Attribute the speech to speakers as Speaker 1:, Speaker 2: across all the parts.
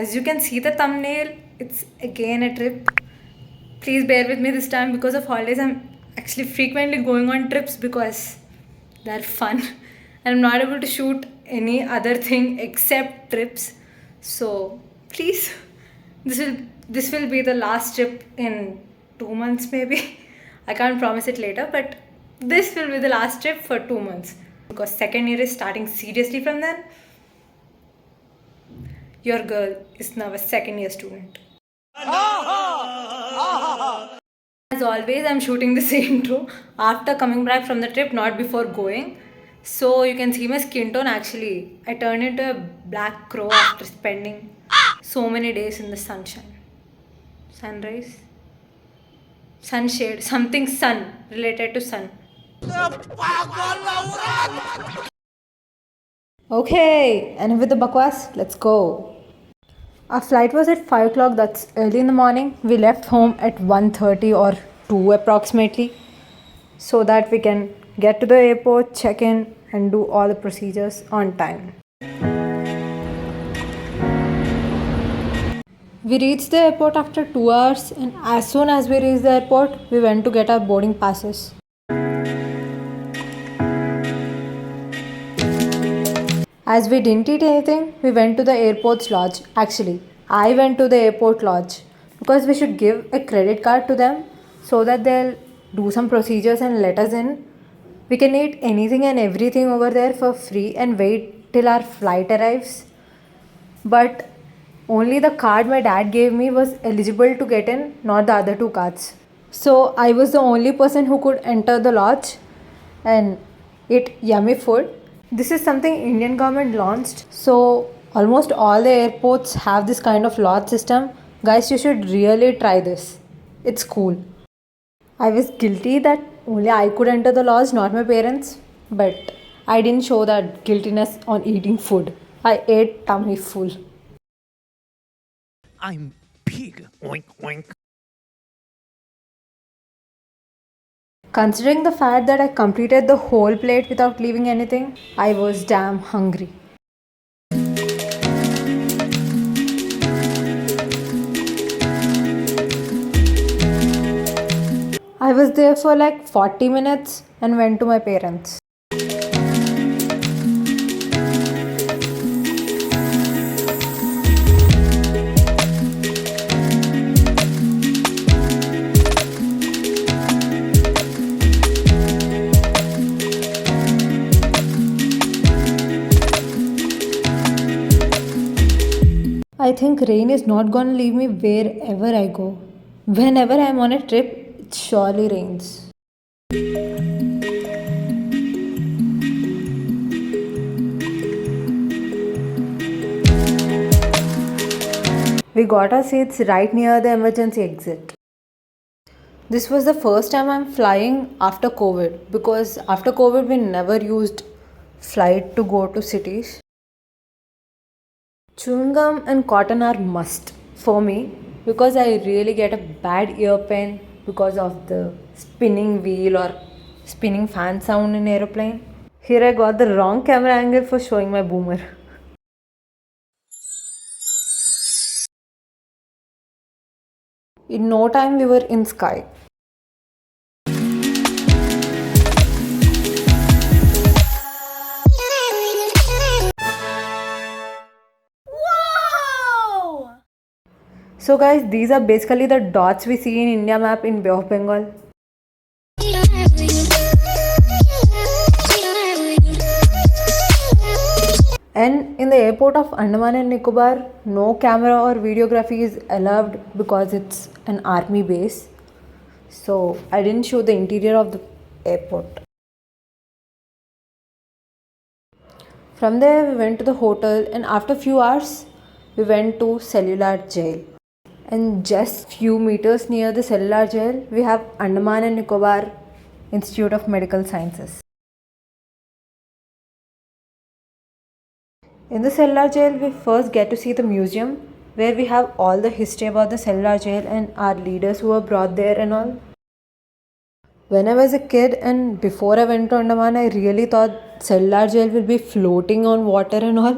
Speaker 1: as you can see the thumbnail, it's again a trip. Please bear with me this time because of holidays. I'm actually frequently going on trips because they're fun and I'm not able to shoot any other thing except trips. So please, this will be the last trip in 2 months maybe. I can't promise it later, but this will be the last trip for 2 months because second year is starting seriously from then. Your girl is now a second year student. As always, I'm shooting the same intro after coming back from the trip, not before going. So you can see my skin tone actually. I turned into a black crow after spending so many days in the sunshine. Sunrise? Sunshade, something sun, related to sun. Okay, and with the bakwas, let's go. Our flight was at 5 o'clock, that's early in the morning. We left home at 1:30 or 2 approximately so that we can get to the airport, check in, and do all the procedures on time. We reached the airport after 2 hours, and as soon as we reached the airport, we went to get our boarding passes. As we didn't eat anything, we went to the airport's lodge. Actually, I went to the airport lodge because we should give a credit card to them so that they'll do some procedures and let us in. We can eat anything and everything over there for free and wait till our flight arrives. But only the card my dad gave me was eligible to get in, not the other two cards. So I was the only person who could enter the lodge and eat yummy food. This is something Indian government launched. So almost all the airports have this kind of lodge system. Guys, you should really try this. It's cool. I was guilty that only I could enter the lodge, not my parents. But I didn't show that guiltiness on eating food. I ate tummy full.
Speaker 2: I'm big. Oink oink.
Speaker 1: Considering the fact that I completed the whole plate without leaving anything, I was damn hungry. I was there for like 40 minutes and went to my parents. I think rain is not gonna leave me wherever I go. Whenever I'm on a trip, it surely rains. We got our seats right near the emergency exit. This was the first time I'm flying after COVID because after COVID we never used flight to go to cities. Chewing gum and cotton are must for me because I really get a bad ear pain because of the spinning wheel or spinning fan sound in aeroplane. Here I got the wrong camera angle for showing my boomer. In no time we were in sky. So guys, these are basically the dots we see in India map in Bay of Bengal. And in the airport of Andaman and Nicobar, no camera or videography is allowed because it's an army base. So I didn't show the interior of the airport. From there we went to the hotel and after few hours we went to cellular jail. And just few meters near the cellular jail, we have Andaman and Nicobar Institute of Medical Sciences. In the cellular jail, we first get to see the museum where we have all the history about the cellular jail and our leaders who were brought there and all. When I was a kid and before I went to Andaman, I really thought cellular jail will be floating on water and all,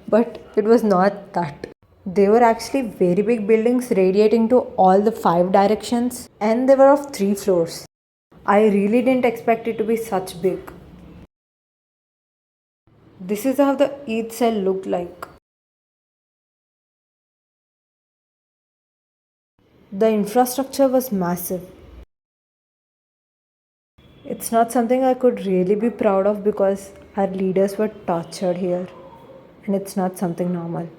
Speaker 1: but it was not that. They were actually very big buildings radiating to all the five directions, and they were of three floors. I really didn't expect it to be such big. This is how the each cell looked like. The infrastructure was massive. It's not something I could really be proud of because our leaders were tortured here, and it's not something normal.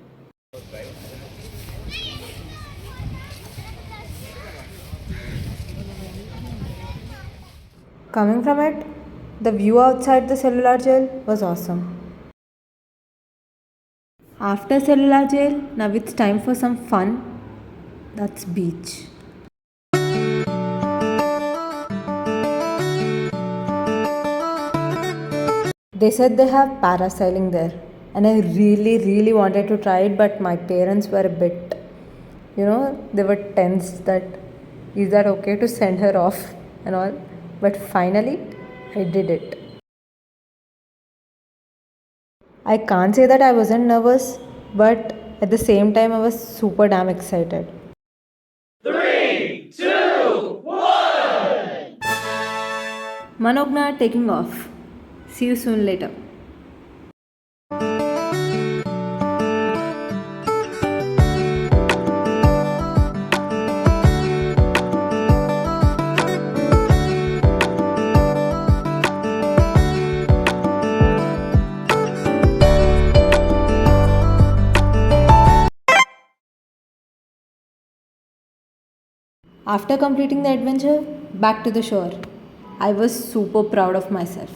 Speaker 1: Coming from it, the view outside the cellular jail was awesome. After cellular jail, now it's time for some fun. That's beach. They said they have parasailing there, and I really wanted to try it, but my parents were a bit, they were tense that is that okay to send her off and all. But finally, I did it. I can't say that I wasn't nervous, but at the same time, I was super damn excited. Manogna taking off. See you soon later. After completing the adventure, back to the shore. I was super proud of myself.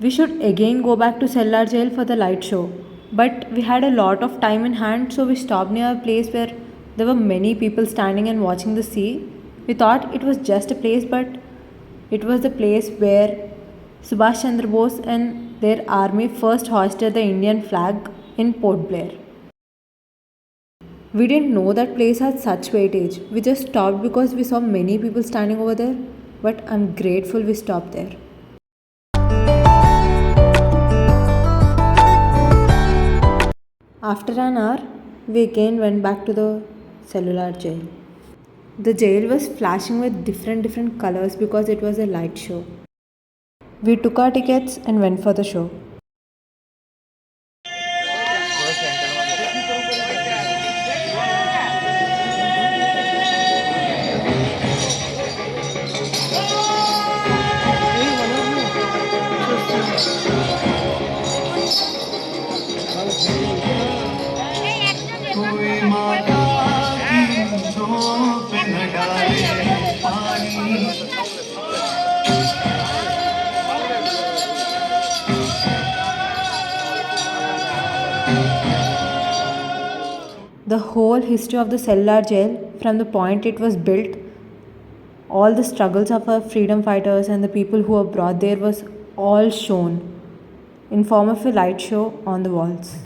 Speaker 1: We should again go back to Cellar Jail for the light show. But we had a lot of time in hand, so we stopped near a place where there were many people standing and watching the sea. We thought it was just a place, but it was the place where Subhash Chandra Bose and their army first hoisted the Indian flag in Port Blair. We didn't know that place had such weightage. We just stopped because we saw many people standing over there, but I'm grateful we stopped there. After an hour, we again went back to the cellular jail. The jail was flashing with different colors because it was a light show. We took our tickets and went for the show. The whole history of the cellular jail, from the point it was built, all the struggles of our freedom fighters and the people who were brought there was all shown in form of a light show on the walls.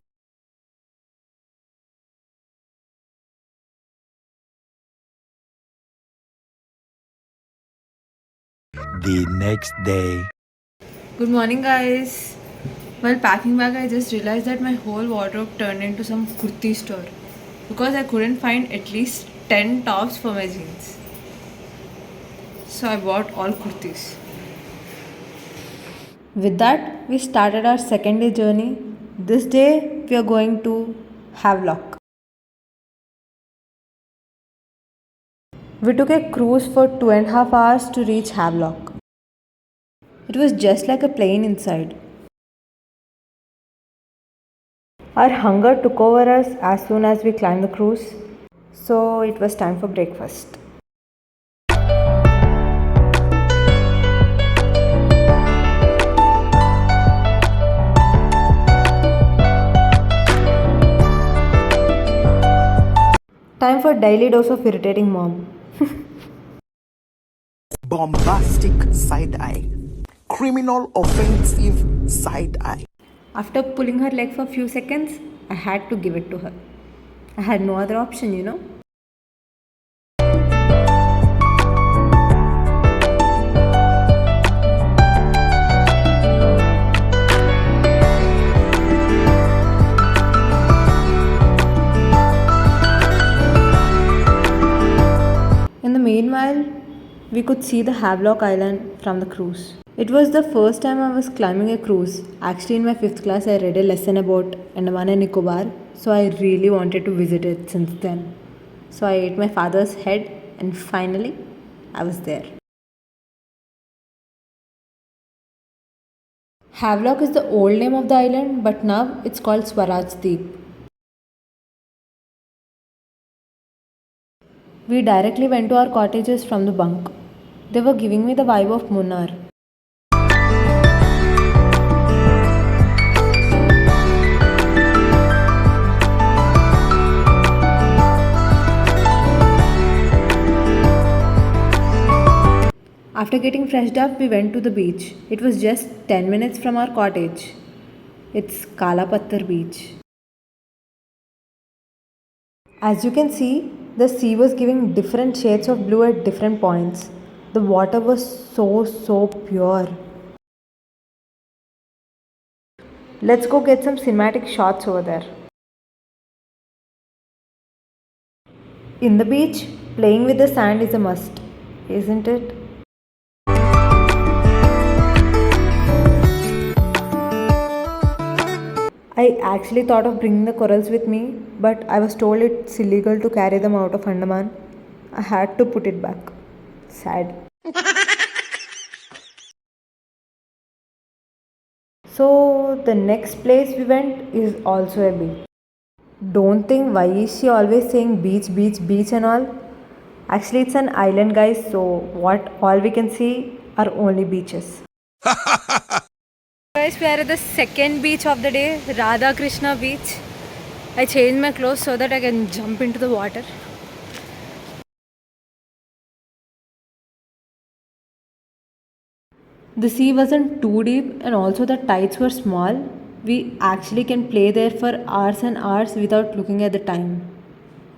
Speaker 3: The next day.
Speaker 1: Good morning, guys. While packing bag, I just realized that my whole wardrobe turned into some kurti store because I couldn't find at least 10 tops for my jeans. So I bought all kurtis. With that, we started our second day journey. This day, we are going to Havelock. We took a cruise for 2.5 hours to reach Havelock. It was just like a plane inside. Our hunger took over us as soon as we climbed the cruise, so it was time for breakfast. Time for daily dose of irritating mom.
Speaker 4: Bombastic side eye, criminal offensive side eye.
Speaker 1: After pulling her leg for a few seconds, I had to give it to her. I had no other option. the meanwhile, we could see the Havelock Island from the cruise. It was the first time I was climbing a cruise. Actually, in my 5th class, I read a lesson about Andaman and Nicobar, so I really wanted to visit it since then. So I ate my father's head, and finally, I was there. Havelock is the old name of the island, but now it's called Swaraj Deep. We directly went to our cottages from the bunk. They were giving me the vibe of Munnar. After getting freshed up, we went to the beach. It was just 10 minutes from our cottage. It's Kalapattar Beach. As you can see, the sea was giving different shades of blue at different points. The water was so pure. Let's go get some cinematic shots over there. In the beach, playing with the sand is a must, isn't it? I actually thought of bringing the corals with me, but I was told it's illegal to carry them out of Andaman. I had to put it back. Sad. So, the next place we went is also a beach. Don't think why is she always saying beach, beach, beach and all? Actually, it's an island, guys, so what all we can see are only beaches. Guys, we are at the second beach of the day, Radha Krishna beach. I changed my clothes so that I can jump into the water. The sea wasn't too deep and also the tides were small. We actually can play there for hours and hours without looking at the time.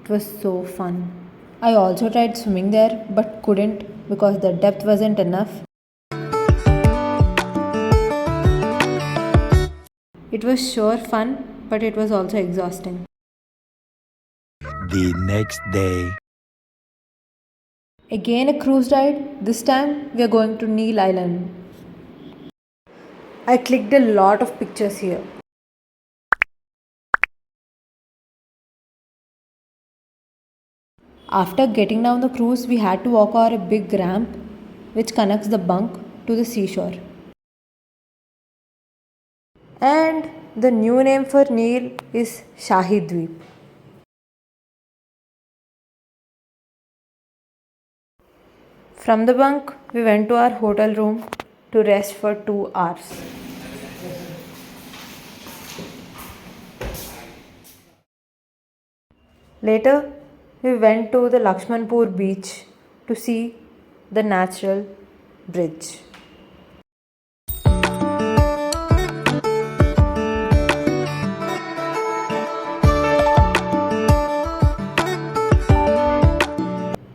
Speaker 1: It was so fun. I also tried swimming there but couldn't because the depth wasn't enough. It was sure fun, but it was also exhausting.
Speaker 3: The next day.
Speaker 1: Again a cruise ride. This time we are going to Neil Island. I clicked a lot of pictures here. After getting down the cruise, we had to walk over a big ramp which connects the bunk to the seashore. And the new name for Neil is Shahi Dweep. From the bunk, we went to our hotel room to rest for 2 hours. Later, we went to the Lakshmanpur beach to see the natural bridge.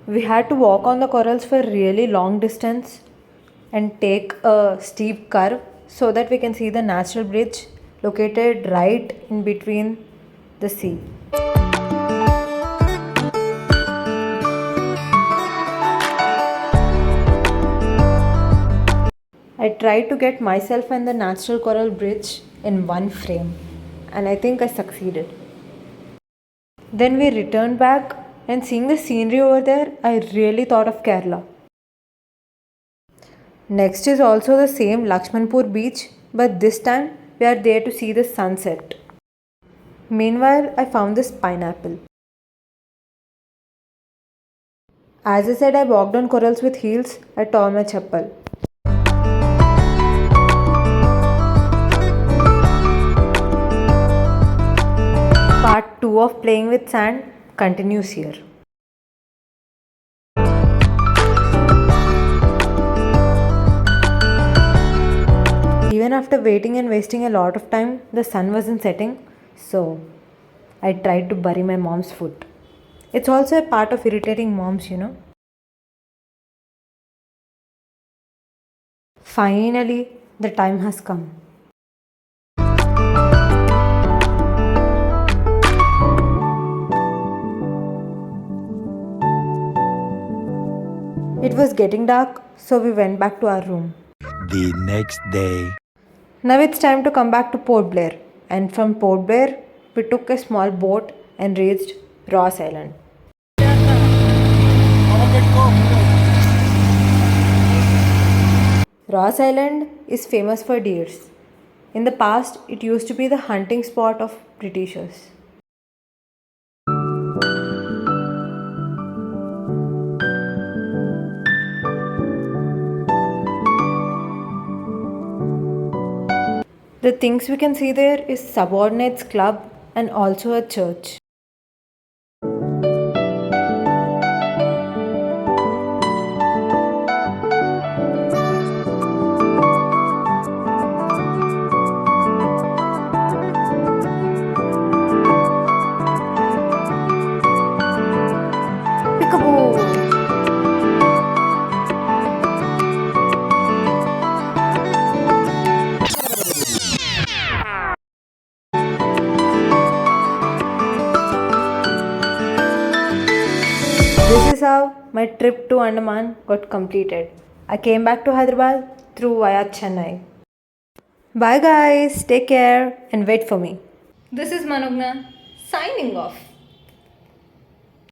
Speaker 1: We had to walk on the corals for a really long distance and take a steep curve so that we can see the natural bridge located right in between the sea. I tried to get myself and the natural coral bridge in one frame, and I think I succeeded. Then we returned back, and seeing the scenery over there, I really thought of Kerala. Next is also the same Lakshmanpur beach, but this time we are there to see the sunset. Meanwhile, I found this pineapple. As I said, I walked on corals with heels. I tore my chappal. Part 2 of playing with sand continues here. Even after waiting and wasting a lot of time, the sun wasn't setting, so I tried to bury my mom's foot. It's also a part of irritating moms, you know. Finally, the time has come. It was getting dark, so we went back to our room.
Speaker 3: The next day.
Speaker 1: Now it's time to come back to Port Blair. And from Port Blair, we took a small boat and reached Ross Island. Ross Island is famous for deers. In the past, it used to be the hunting spot of Britishers. The things we can see there is Subordinates Club and also a church. Peekaboo! This is how my trip to Andaman got completed. I came back to Hyderabad through via Chennai. Bye guys, take care and wait for me. This is Manugna signing off.